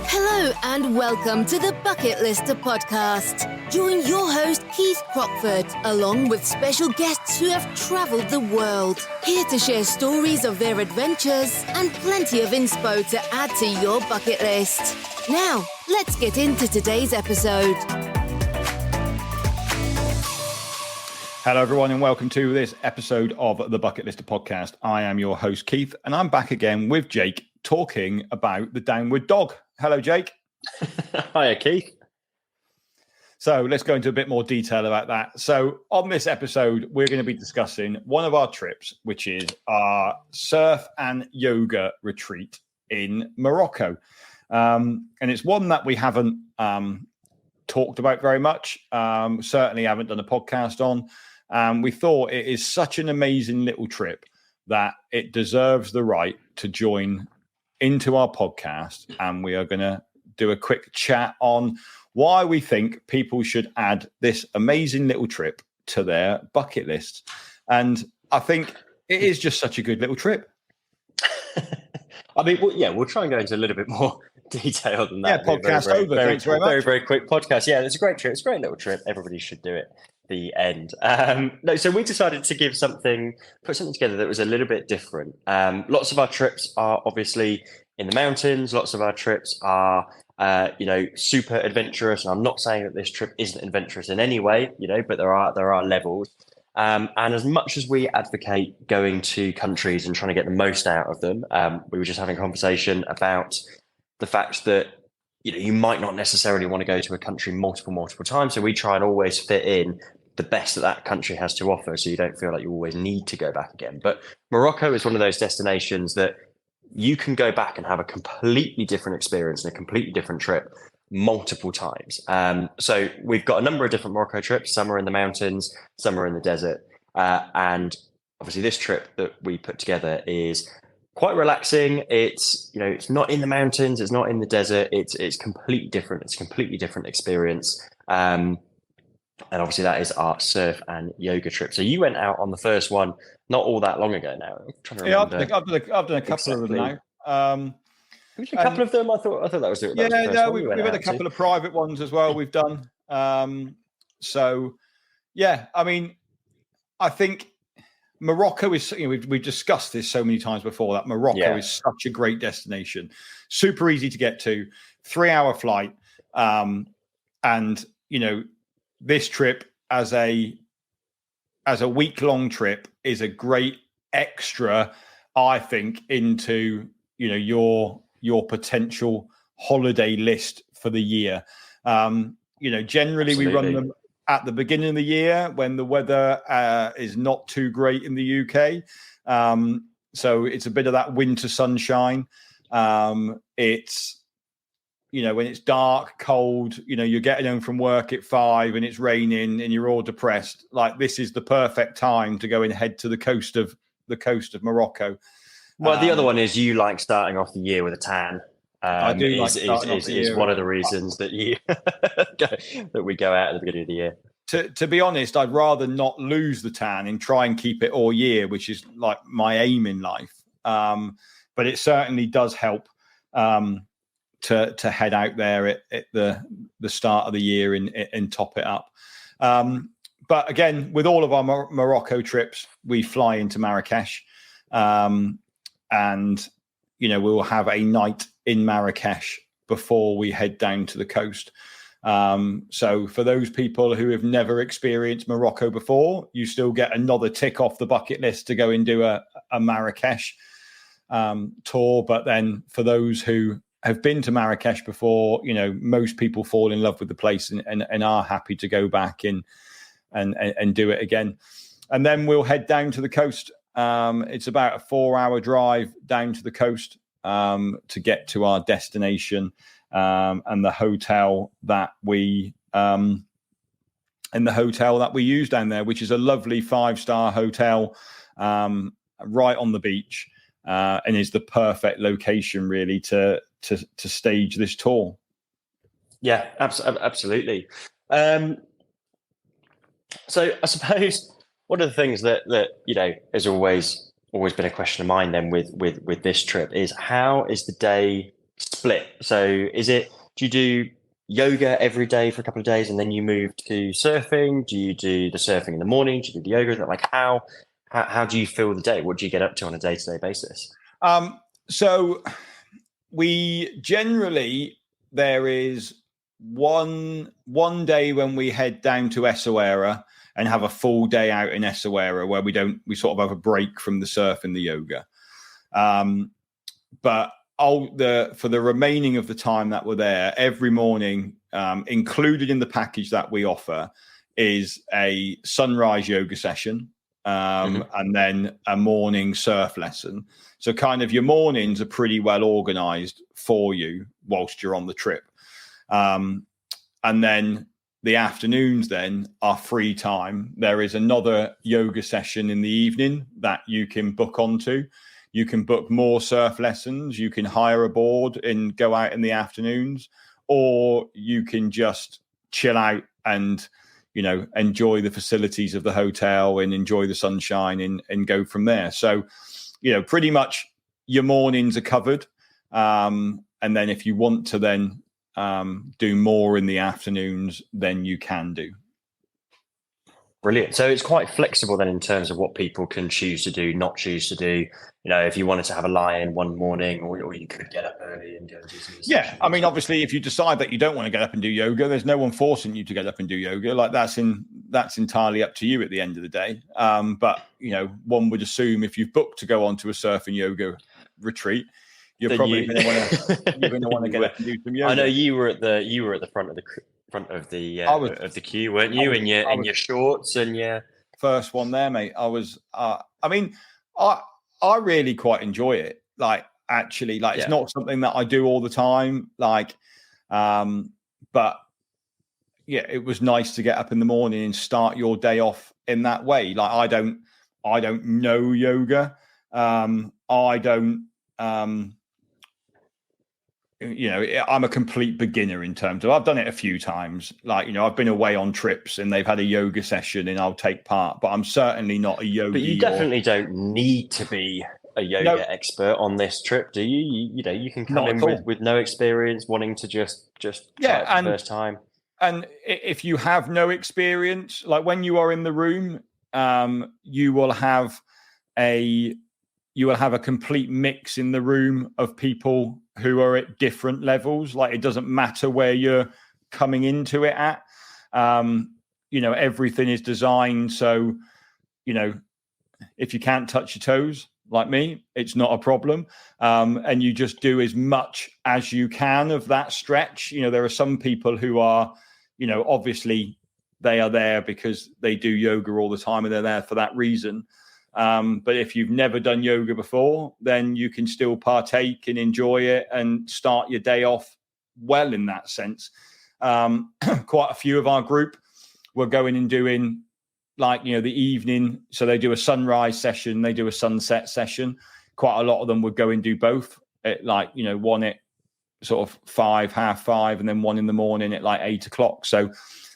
Hello and welcome to the Bucket Lister podcast. Join your host Keith Crockford along with special guests who have travelled the world, here to share stories of their adventures and plenty of inspo to add to your bucket list. Now, let's get into today's episode. Hello everyone and welcome to this episode of the Bucket Lister podcast. I am your host Keith and I'm back again with Jake talking about the downward dog. Hello Jake. Hiya Keith. So let's go into a bit more detail about that. So on this episode we're going to be discussing one of our trips, which is our surf and yoga retreat in Morocco. And it's one that we haven't talked about very much, certainly haven't done a podcast on. We thought it is such an amazing little trip that it deserves the right to join into our podcast. And we are going to do a quick chat on why we think people should add this amazing little trip to their bucket list. And I think it is just such a good little trip. I mean, we'll try and go into a little bit more detail than that. Yeah, podcast over. Thanks very much. Very quick podcast. Yeah, it's a great trip. It's a great little trip. Everybody should do it. The end. So we decided to put something together that was a little bit different. Lots of our trips are obviously in the mountains. Lots of our trips are, super adventurous. And I'm not saying that this trip isn't adventurous in any way, but there are levels. And as much as we advocate going to countries and trying to get the most out of them, we were just having a conversation about the fact that you might not necessarily want to go to a country multiple times. So we try and always fit in the best that country has to offer, so you don't feel like you always need to go back again. But Morocco is one of those destinations that you can go back and have a completely different experience and a completely different trip multiple times. So we've got a number of different Morocco trips. Some are in the mountains, some are in the desert. And obviously this trip that we put together is quite relaxing. It's, it's not in the mountains, it's not in the desert. It's completely different. It's a completely different experience. And obviously that is our surf and yoga trip. So you went out on the first one not all that long ago now. I'm trying to remember. I've done a couple of them now. A couple of them. I thought that was it. We've had a couple of private ones as well. We've done. So yeah, I mean, I think Morocco is. We've discussed this so many times before that Morocco is such a great destination, super easy to get to, 3-hour flight, and this trip as a week-long trip is a great extra, I think, into your potential holiday list for the year. Generally Absolutely. We run them at the beginning of the year when the weather is not too great in the UK. So it's a bit of that winter sunshine. It's, when it's dark, cold, you're getting home from work at 5 and it's raining and you're all depressed. Like, this is the perfect time to go and head to the coast of Morocco. Well, the other one is you like starting off the year with a tan. I do is one of the reasons that you that we go out at the beginning of the year. To be honest, I'd rather not lose the tan and try and keep it all year, which is like my aim in life. But it certainly does help to head out there at the start of the year and top it up. But again, with all of our Morocco trips, we fly into Marrakesh, and we will have a night in Marrakesh before we head down to the coast. So for those people who have never experienced Morocco before, you still get another tick off the bucket list to go and do a Marrakesh tour. But then for those who have been to Marrakesh before, most people fall in love with the place and are happy to go back and do it again. And then we'll head down to the coast. It's about a 4-hour drive down to the coast to get to our destination, and the hotel that we use down there, which is a lovely 5-star hotel right on the beach, and is the perfect location really to stage this tour. Yeah, absolutely. So I suppose one of the things that has always been a question of mine then with this trip is, how is the day split. So do you do yoga every day for a couple of days and then you move to surfing? Do you do the surfing in the morning? Do you do the yoga? Like how do you fill the day? What do you get up to on a day-to-day basis? So we generally, there is one day when we head down to Essaouira and have a full day out in Essaouira where we sort of have a break from the surf and the yoga. But for the remaining of the time that we're there, every morning, included in the package that we offer, is a sunrise yoga session, and then a morning surf lesson. So kind of your mornings are pretty well organized for you whilst you're on the trip. And then the afternoons then are free time. There is another yoga session in the evening that you can book onto. You can book more surf lessons. You can hire a board and go out in the afternoons, or you can just chill out and, enjoy the facilities of the hotel and enjoy the sunshine and go from there. So, pretty much your mornings are covered. And then if you want to then do more in the afternoons, then you can do. Brilliant. So it's quite flexible then in terms of what people can choose to do, not choose to do. If you wanted to have a lie-in one morning, or you could get up early and go and do some. Yeah, I mean, obviously, if you decide that you don't want to get up and do yoga, there's no one forcing you to get up and do yoga. Like that's entirely up to you at the end of the day. But one would assume if you've booked to go on to a surf and yoga retreat, you're probably going to want to get up and do some yoga. I know you were at the front of the queue, weren't you? In your shorts and your first one there, mate. I really quite enjoy it. Like, actually, it's not something that I do all the time. But yeah, it was nice to get up in the morning and start your day off in that way. Like, I don't know yoga. I'm a complete beginner in terms of, I've done it a few times. I've been away on trips and they've had a yoga session and I'll take part, but I'm certainly not a yogi. But you definitely don't need to be a yoga expert on this trip, do you? You can come in with no experience, wanting to just try it for the first time. And if you have no experience, like when you are in the room, you will have a complete mix in the room of people who are at different levels. Like, it doesn't matter where you're coming into it at. Everything is designed so, if you can't touch your toes like me, it's not a problem. And you just do as much as you can of that stretch. There are some people who are, obviously they are there because they do yoga all the time and they're there for that reason. But if you've never done yoga before, then you can still partake and enjoy it and start your day off well in that sense. Quite a few of our group were going and doing the evening. So they do a sunrise session, they do a sunset session. Quite a lot of them would go and do both at one at sort of 5:30, and then one in the morning at 8 o'clock. So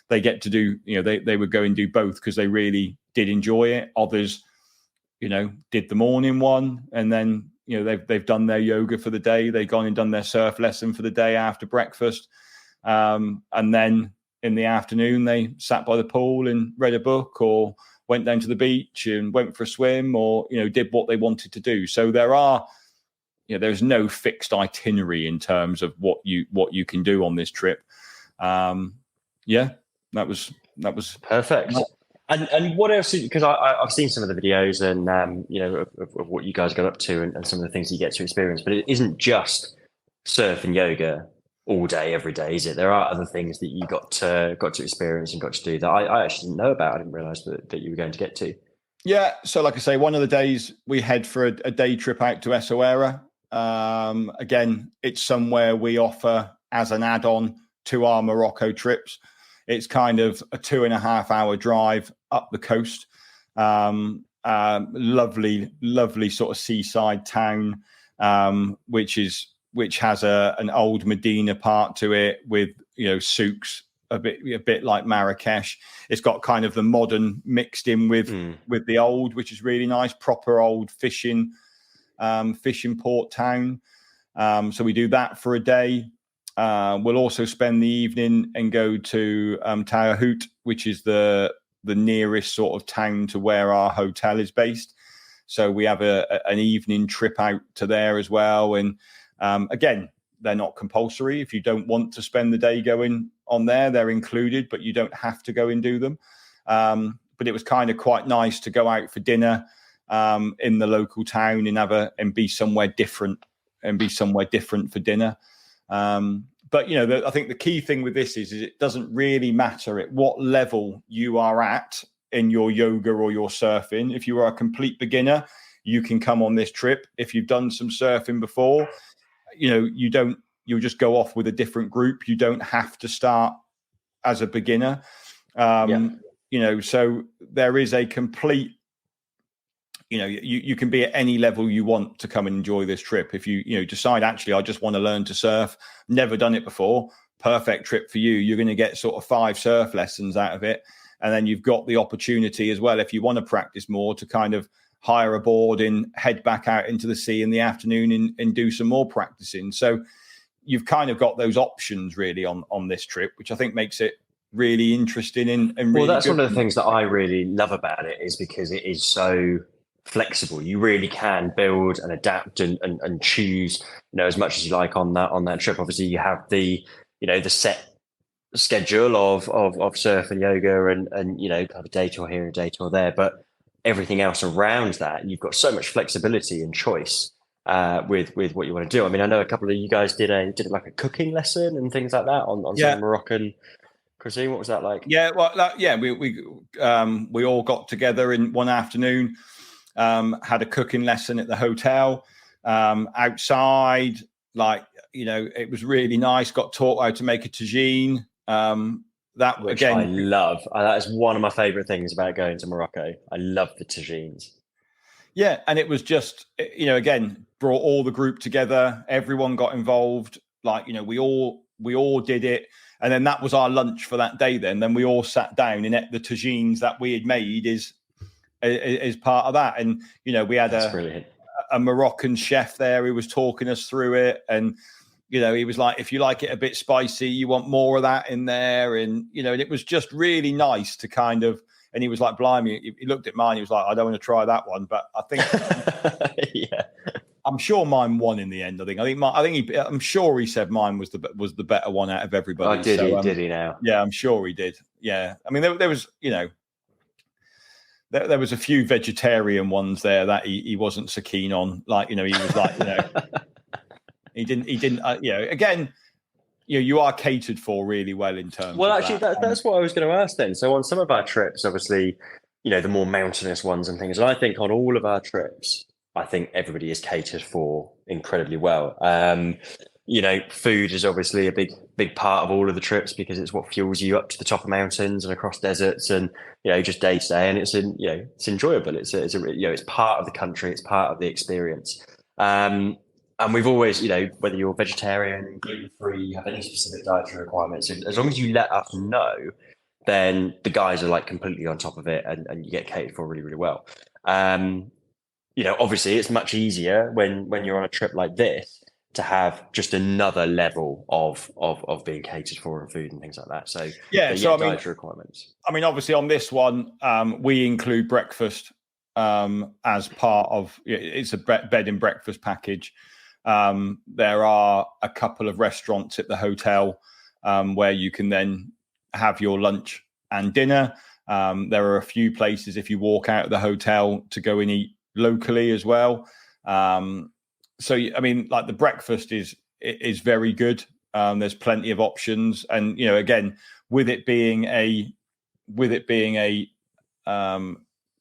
they get to do, they would go and do both because they really did enjoy it. Others, did the morning one, and then, they've done their yoga for the day. They've gone and done their surf lesson for the day after breakfast. And then in the afternoon, they sat by the pool and read a book, or went down to the beach and went for a swim, or, did what they wanted to do. So there's no fixed itinerary in terms of what you can do on this trip. That was perfect. And what else? Because I've seen some of the videos and of what you guys got up to and some of the things you get to experience. But it isn't just surf and yoga all day, every day, is it? There are other things that you got to experience and got to do that I actually didn't know about. I didn't realize that you were going to get to. Yeah. So like I say, one of the days we head for a day trip out to Essaouira. Again, it's somewhere we offer as an add-on to our Morocco trips. It's kind of a 2.5 hour drive up the coast. Lovely sort of seaside town, which has an old Medina part to it with, souks, a bit like Marrakesh. It's got kind of the modern mixed in with the old, which is really nice, proper old fishing port town. So we do that for a day. We'll also spend the evening and go to Tallahoot, which is the nearest sort of town to where our hotel is based. So we have an evening trip out to there as well. And again, they're not compulsory. If you don't want to spend the day going on there, they're included, but you don't have to go and do them. But it was kind of quite nice to go out for dinner in the local town and be somewhere different for dinner. But, I think the key thing with this is it doesn't really matter at what level you are at in your yoga or your surfing. If you are a complete beginner, you can come on this trip. If you've done some surfing before, you'll just go off with a different group. You don't have to start as a beginner. So there is a complete, you can be at any level you want to come and enjoy this trip. If you decide, actually, I just want to learn to surf, never done it before, perfect trip for you. You're going to get sort of 5 surf lessons out of it. And then you've got the opportunity as well, if you want to practice more, to kind of hire a board and head back out into the sea in the afternoon and do some more practicing. So you've kind of got those options really on this trip, which I think makes it really interesting and really well, that's good. One of the things that I really love about it is because it is so flexible. You really can build and adapt and choose, as much as you like on that trip. Obviously, you have the set schedule of surf and yoga and have a day tour here and a day tour there, but everything else around that, you've got so much flexibility and choice with what you want to do. I mean, I know a couple of you guys did like a cooking lesson and things like that on some Moroccan cuisine. What was that like? Yeah, well, we all got together in one afternoon, had a cooking lesson at the hotel, outside. It was really nice. Got taught how to make a tagine. Which again, I love. That is one of my favorite things about going to Morocco. I love the tagines. Yeah, and it was just, again, brought all the group together. Everyone got involved. We all did it. And then that was our lunch for that day. Then we all sat down and ate the tagines that we had made is part of that. And, we had a Moroccan chef there who was talking us through it. And, he was like, if you like it a bit spicy, you want more of that in there. And, and it was just really nice to kind of, and he was like, blimey, he looked at mine. He was like, I don't want to try that one. But I think, yeah, I'm sure mine won in the end. I'm sure he said mine was the better one out of everybody. Oh, did he now? Yeah, I'm sure he did. Yeah. I mean, there was, there was a few vegetarian ones there that he wasn't so keen on. He was like, he didn't, again, you are catered for really well in terms well, of actually, that. that's what I was going to ask then. So on some of our trips, obviously, the more mountainous ones and things, and I think on all of our trips, I think everybody is catered for incredibly well. Food is obviously a big part of all of the trips because it's what fuels you up to the top of mountains and across deserts and, just day to day. And it's enjoyable. It's part of the country. It's part of the experience. And we've always, whether you're vegetarian, gluten-free, you have any specific dietary requirements, as long as you let us know, then the guys are completely on top of it and you get catered for really, really well. Obviously it's much easier when you're on a trip like this to have just another level of being catered for and food and things like that. So dietary requirements. I mean, obviously on this one, we include breakfast as part of it's a bed and breakfast package. There are a couple of restaurants at the hotel where you can then have your lunch and dinner. There are a few places if you walk out of the hotel to go and eat locally as well. So, I mean, the breakfast is very good. There's plenty of options. And, again, with it being a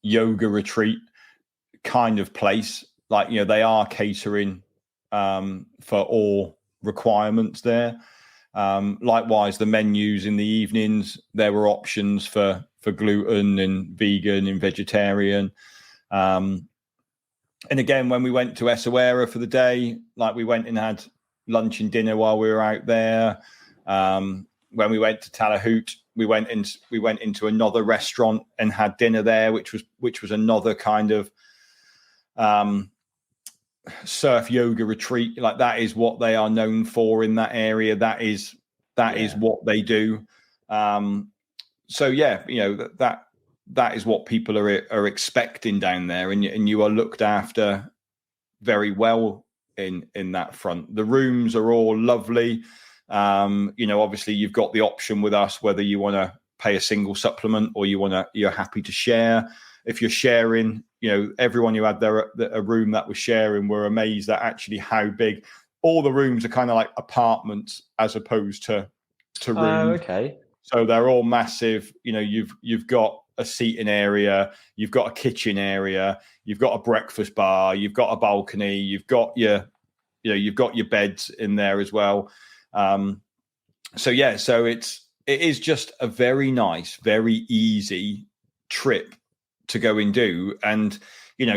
yoga retreat kind of place, they are catering for all requirements there. Likewise, the menus in the evenings, there were options for gluten and vegan and vegetarian. And again, when we went to Essaouira for the day, we went and had lunch and dinner while we were out there. When we went to Tallahoot, we went into another restaurant and had dinner there, which was another kind of surf yoga retreat. Like that is what they are known for in that area. That is what they do. So yeah, that is what people are expecting down there, and you are looked after very well in that front. The rooms are all lovely. Obviously you've got the option with us whether you want to pay a single supplement or you're happy to share. If you're sharing, everyone who had a room that was sharing were amazed at actually how big all the rooms are, kind of like apartments as opposed to rooms. Oh, okay. So they're all massive. You've got a seating area, you've got a kitchen area, you've got a breakfast bar, you've got a balcony, you've got your beds in there as well. So it is just a very nice, very easy trip to go and do. And,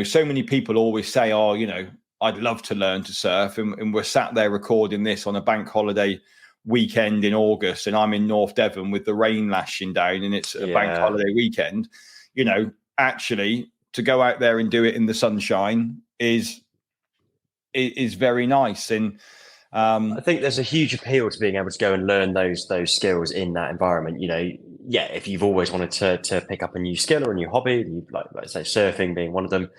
so many people always say, oh, I'd love to learn to surf. And we're sat there recording this on a bank holiday weekend in August, and I'm in North Devon with the rain lashing down, and it's a bank holiday weekend. Actually to go out there and do it in the sunshine is very nice. And I think there's a huge appeal to being able to go and learn those skills in that environment. If you've always wanted to pick up a new skill or a new hobby, like say surfing being one of them,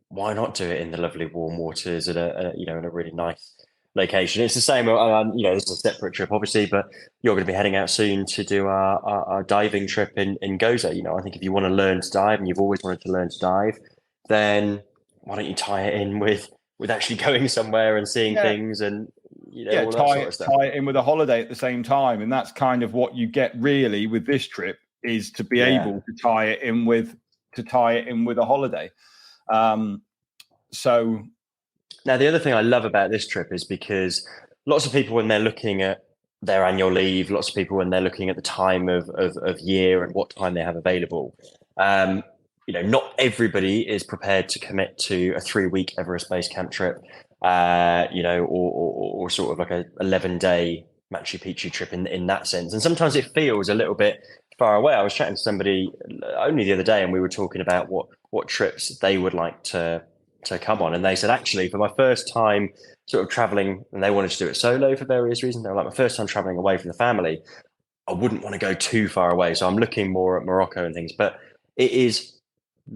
why not do it in the lovely warm waters at in a really nice location? It's the same. This is a separate trip, obviously, but you're going to be heading out soon to do our diving trip in Gozo. I think if you want to learn to dive and you've always wanted to learn to dive, then why don't you tie it in with actually going somewhere and seeing things and all that sort of stuff. Tie it in with a holiday at the same time, and that's kind of what you get really with this trip, is to be able to tie it in with a holiday. So now the other thing I love about this trip is because lots of people, when they're looking at their annual leave, lots of people when they're looking at the time of year and what time they have available, not everybody is prepared to commit to a 3-week Everest base camp trip, or sort of like a 11-day Machu Picchu trip in that sense. And sometimes it feels a little bit far away. I was chatting to somebody only the other day, and we were talking about what trips they would like to come on. And they said, actually, for my first time sort of traveling, and they wanted to do it solo for various reasons. They were like, my first time traveling away from the family, I wouldn't want to go too far away. So I'm looking more at Morocco and things, but it is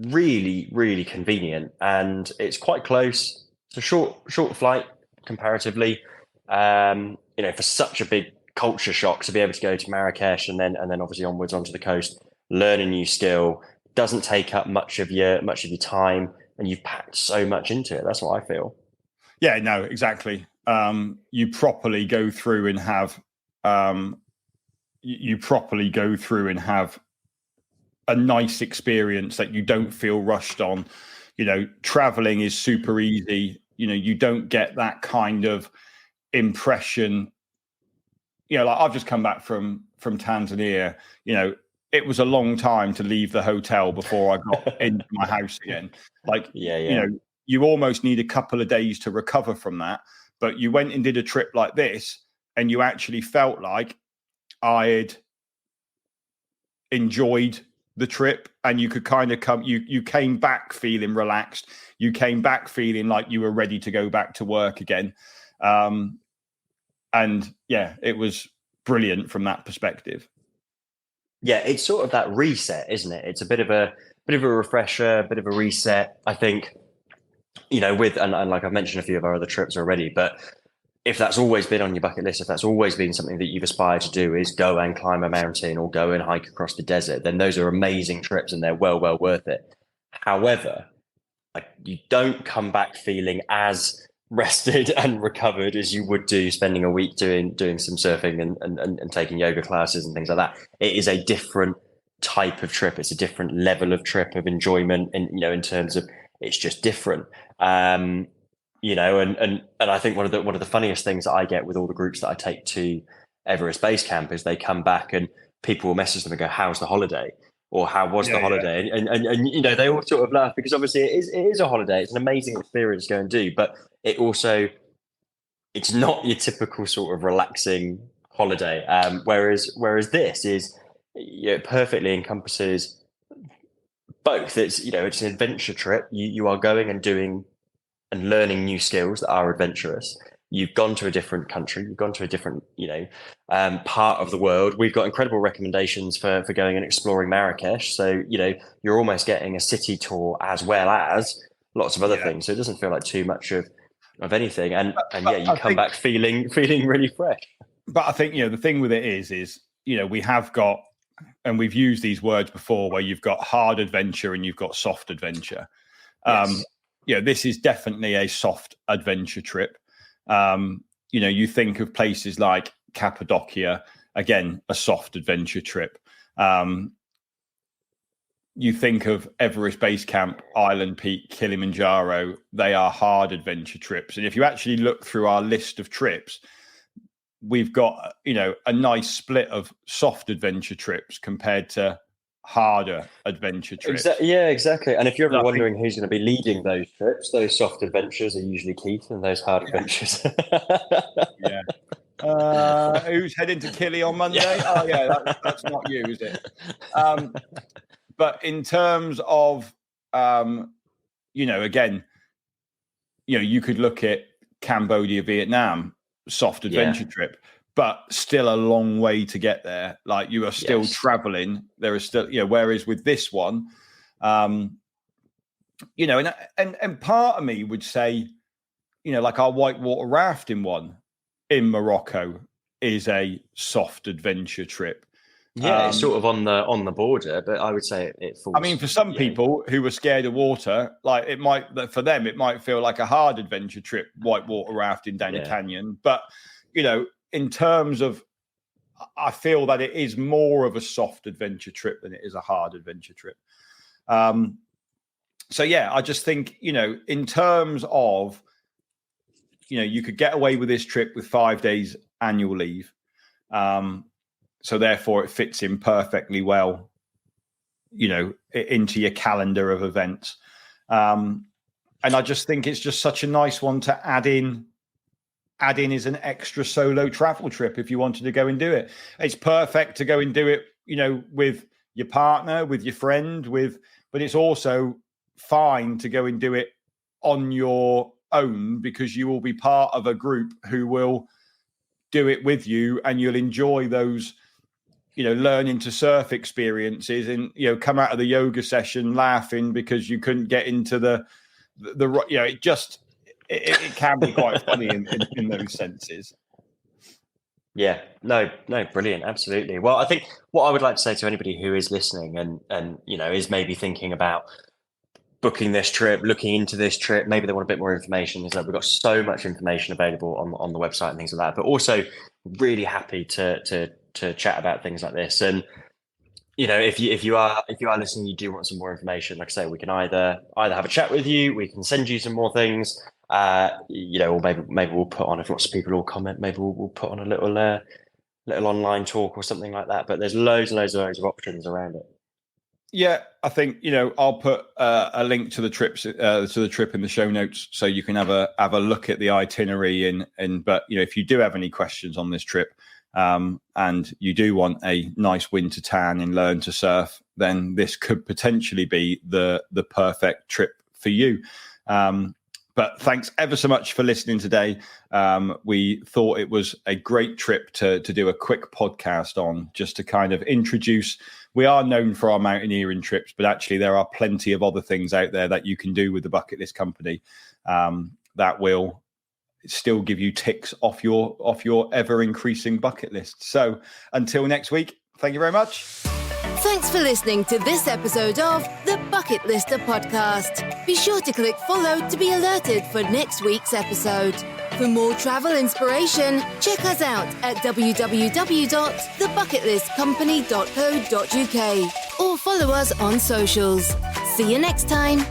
really, really convenient, and it's quite close. It's a short flight comparatively, for such a big culture shock to be able to go to Marrakesh and then obviously onwards onto the coast, learn a new skill, doesn't take up much of your time, and you've packed so much into it. That's what I feel. Yeah, no, exactly. You properly go through and have a nice experience that you don't feel rushed on. Traveling is super easy. You don't get that kind of impression. Like I've just come back from Tanzania. It was a long time to leave the hotel before I got into my house again. Like, you almost need a couple of days to recover from that. But you went and did a trip like this, and you actually felt like I had enjoyed the trip, and you could kind of you came back feeling relaxed. You came back feeling like you were ready to go back to work again. And it was brilliant from that perspective. Yeah, it's sort of that reset, isn't it? It's a bit of a refresher, a bit of a reset. I think, with and like I've mentioned a few of our other trips already, but if that's always been on your bucket list, if that's always been something that you've aspired to do, is go and climb a mountain or go and hike across the desert, then those are amazing trips and they're well worth it. However, you don't come back feeling as rested and recovered as you would do spending a week doing some surfing and taking yoga classes and things like that. It is a different type of trip. It's a different level of trip of enjoyment, and in terms of it's just different. And I think one of the funniest things that I get with all the groups that I take to Everest Base Camp is they come back and people will message them and go, "How's the holiday?" or "How was the holiday?" And they all sort of laugh, because obviously it is a holiday. It's an amazing experience to go and do, but it's not your typical sort of relaxing holiday. Whereas this is, perfectly encompasses both. It's it's an adventure trip. You are going and doing and learning new skills that are adventurous. You've gone to a different country, you've gone to a different, part of the world. We've got incredible recommendations for going and exploring Marrakesh. So, you're almost getting a city tour as well as lots of other things. So it doesn't feel like too much of anything. And you come back feeling really fresh. But I think, the thing with it is, we have got, and we've used these words before, where you've got hard adventure and you've got soft adventure. Yes. This is definitely a soft adventure trip. You think of places like Cappadocia, again, a soft adventure trip. You think of Everest Base Camp, Island Peak, Kilimanjaro, they are hard adventure trips. And if you actually look through our list of trips, we've got, a nice split of soft adventure trips compared to harder adventure trips. Yeah, exactly. And if you're ever wondering who's going to be leading those trips, those soft adventures are usually Keith, and those hard adventures. Who's heading to Kili on Monday? Yeah. Oh, yeah, that's not you, is it? But in terms of, again, you could look at Cambodia, Vietnam, soft adventure trip, but still a long way to get there. Like, you are still traveling. There is still, whereas with this one, and part of me would say, like our whitewater rafting one in Morocco is a soft adventure trip. Yeah, it's sort of on the border, but I would say it falls. I mean, for some people who are scared of water, like it might feel like a hard adventure trip, whitewater rafting down a canyon. But, in terms of, I feel that it is more of a soft adventure trip than it is a hard adventure trip. I just think, in terms of, you could get away with this trip with 5 days annual leave. So therefore it fits in perfectly well, into your calendar of events. And I just think it's just such a nice one to add in as an extra solo travel trip if you wanted to go and do it. It's perfect to go and do it, with your partner, with your friend, but it's also fine to go and do it on your own, because you will be part of a group who will do it with you, and you'll enjoy those, learning to surf experiences, and, come out of the yoga session laughing because you couldn't get into it can be quite funny in those senses. Yeah, no, brilliant. Absolutely. Well, I think what I would like to say to anybody who is listening and, is maybe thinking about booking this trip, looking into this trip, maybe they want a bit more information, is that we've got so much information available on the website and things like that, but also really happy to chat about things like this. And, if you are listening, you do want some more information, like I say, we can either have a chat with you, we can send you some more things, or maybe we'll put on, if lots of people all comment, maybe we'll put on a little online talk or something like that. But there's loads and loads of options around it. Yeah, I think, I'll put a link to the trip in the show notes, so you can have a look at the itinerary. But if you do have any questions on this trip, and you do want a nice winter tan and learn to surf, then this could potentially be the perfect trip for you. But thanks ever so much for listening today. We thought it was a great trip to do a quick podcast on, just to kind of introduce. We are known for our mountaineering trips, but actually there are plenty of other things out there that you can do with the Bucket List Company that will still give you ticks off your ever increasing bucket list. So until next week, thank you very much. Thanks for listening to this episode of the Bucket Lister podcast. Be sure to click follow to be alerted for next week's episode. For more travel inspiration, check us out at www.thebucketlistcompany.co.uk or follow us on socials. See you next time.